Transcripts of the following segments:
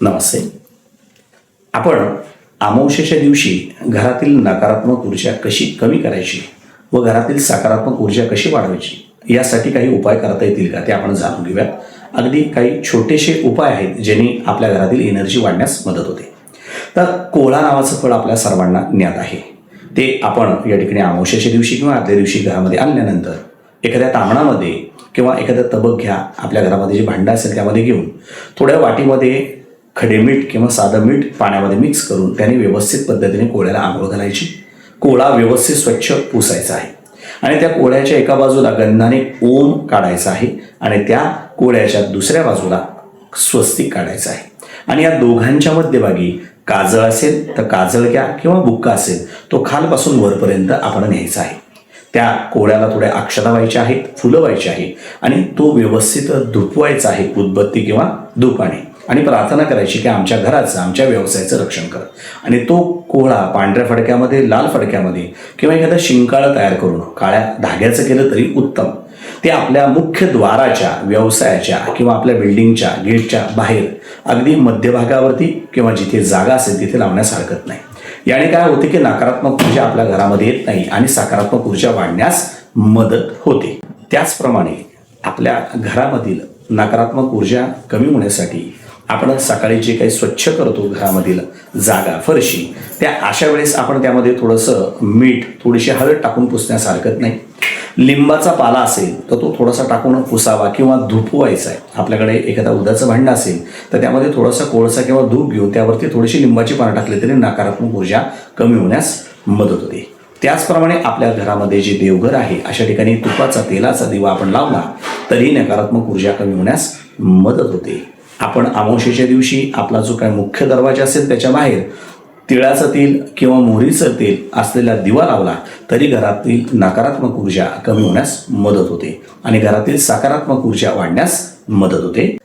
नमस्ते. आपण अमावस्येच्या दिवशी घरातील नकारात्मक ऊर्जा कशी कमी करायची व घरातील सकारात्मक ऊर्जा कशी वाढवायची यासाठी काही उपाय करता येतील का ते आपण जाणून घेऊयात. अगदी काही छोटेसे उपाय आहेत ज्यांनी आपल्या घरातील एनर्जी वाढण्यास मदत होते. तर कोळा नावाचं फळ आपल्या सर्वांना ज्ञात आहे. ते आपण या ठिकाणी अमावस्येच्या दिवशी किंवा आदल्या दिवशी घरामध्ये आणल्यानंतर एखाद्या तांबणामध्ये किंवा एखाद्या तबक घ्या, आपल्या घरामध्ये जे भांडं असेल त्यामध्ये घेऊन थोड्या वाटीमध्ये खडे मीठ किंवा साधं मीठ पाण्यामध्ये मिक्स करून त्याने व्यवस्थित पद्धतीने कोळ्याला आंघोळ घालायची. कोळा व्यवस्थित स्वच्छ पुसायचा आहे आणि त्या कोळ्याच्या एका बाजूला गंधाने ओम काढायचा आहे आणि त्या कोळ्याच्या दुसऱ्या बाजूला स्वस्तिक काढायचं आहे. आणि या दोघांच्या मध्यभागी काजळ असेल तर काजळ घ्या किंवा बुक्का असेल तो खालपासून वरपर्यंत आपण न्यायचा आहे. त्या कोळ्याला थोड्या अक्षता व्हायच्या आहेत, फुलं व्हायची आहे आणि तो व्यवस्थित धुपवायचा आहे उदबत्ती किंवा धुपाने आणि प्रार्थना करायची की आमच्या घराचं, आमच्या व्यवसायाचं रक्षण कर. आणि तो कोळा पांढऱ्या फडक्यामध्ये, लाल फडक्यामध्ये किंवा एखादं शिंकाळं तयार करून काळ्या धाग्याचं केलं तरी उत्तम. ते आपल्या मुख्य द्वाराच्या, व्यवसायाच्या किंवा आपल्या बिल्डिंगच्या गेटच्या बाहेर अगदी मध्यभागावरती किंवा जिथे जागा असेल तिथे लावण्यास हरकत नाही. याने काय होते की नकारात्मक ऊर्जा आपल्या घरामध्ये येत नाही आणि सकारात्मक ऊर्जा वाढण्यास मदत होते. त्याचप्रमाणे आपल्या घरामधील नकारात्मक ऊर्जा कमी होण्यासाठी आपण सकाळी जे काही स्वच्छ करतो घरामधील जागा, फरशी, त्या अशा वेळेस आपण त्यामध्ये थोडंसं मीठ, थोडीशी हळद टाकून पुसण्यास हरकत नाही. लिंबाचा पाला असेल तर तो थोडासा टाकून पुसावा किंवा धुपवायचा आहे. आपल्याकडे एखादा उदाचं भांडं असेल तर त्यामध्ये थोडासा कोळसा किंवा धूप घेऊन त्यावरती थोडीशी लिंबाची पानं टाकली तरी नकारात्मक ऊर्जा कमी होण्यास मदत होते. त्याचप्रमाणे आपल्या घरामध्ये जे देवघर आहे अशा ठिकाणी तुपाचा, तेलाचा दिवा आपण लावला तरी नकारात्मक ऊर्जा कमी होण्यास मदत होते. आपण अमावस्येच्या दिवशी आपला जो काही मुख्य दरवाजा असेल त्याच्या बाहेर तिळाचं तेल किंवा मोहरीचं तेल असलेला दिवा लावला तरी घरातील नकारात्मक ऊर्जा कमी होण्यास मदत होते आणि घरातील सकारात्मक ऊर्जा वाढण्यास मदत होते.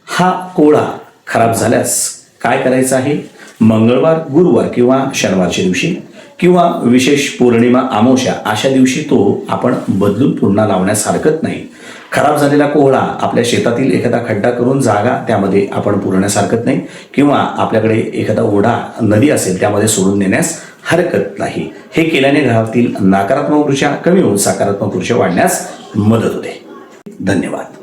हा कोळा खराब झाल्यास काय करायचं आहे? मंगळवार, गुरुवार किंवा शनिवारच्या दिवशी किंवा विशेष पौर्णिमा, अमावस्या अशा दिवशी तो आपण बदलून पुन्हा लावण्यास हरकत नाही. खराब झालेला कोळा आपल्या शेतातील एखादा खड्डा करून जागा त्यामध्ये आपण पुरवण्यास हरकत नाही किंवा आपल्याकडे एखादा ओढा, नदी असेल त्यामध्ये सोडून देण्यास हरकत नाही. हे केल्याने घरातील नकारात्मक ऊर्जा कमी होऊन सकारात्मक ऊर्जा वाढण्यास मदत होते. धन्यवाद.